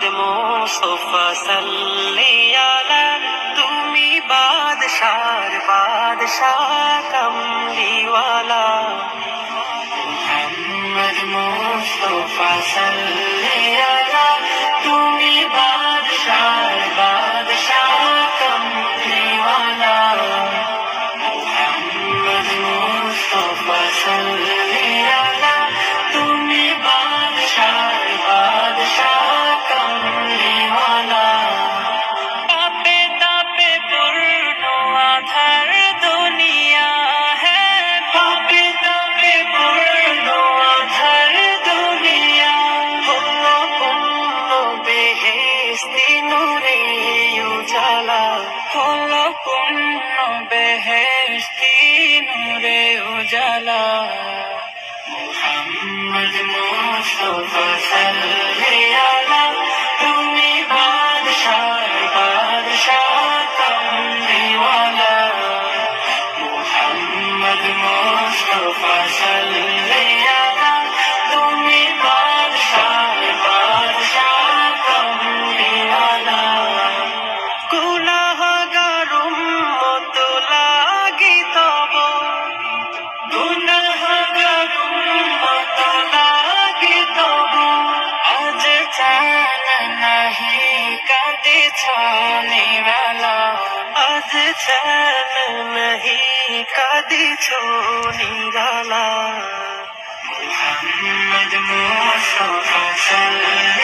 মোহাম্মদ মুস্তাফা সাল্লি আলা, তুমি বাদশার বাদশাহ কমলিওয়ালা। মোহাম্মদ মুস্তাফা সাল্লি আলা, তুমি বাদশার বাদশাহ কমলিওয়ালা। মোহাম্মদ মুস্তাফা সাল্লি আলা, তুমি বাদশার বাদশাহ কমলিওয়ালা। তাপে তাপে পূর্ণ আধার দুনিয়া है, পাপে তাপে পূর্ণ আধার দুনিয়া। হলো পূর্ণ বেহেশতি নূরে উজালা, হলো পূর্ণ বেহেশতি নূরে উজালা। মোহাম্মদ মুস্তাফা সাল্লি আলা, তুমি বাদশার বাদশাহ কমলিওয়ালা। মোহাম্মদ মুস্তাফা সাল্লি আলা, তুমি বাদশার বাদশাহ কমলিওয়ালা। গুনাহগার উম্মত লাগি তব, গুনাহগার উম্মত লাগি তব। আজ চান নাহি কাঁদিছ নিরালা, আজ চান নাহি কাঁদিছ নিরালা। মোহাম্মদ মুস্তাফা সাল্লি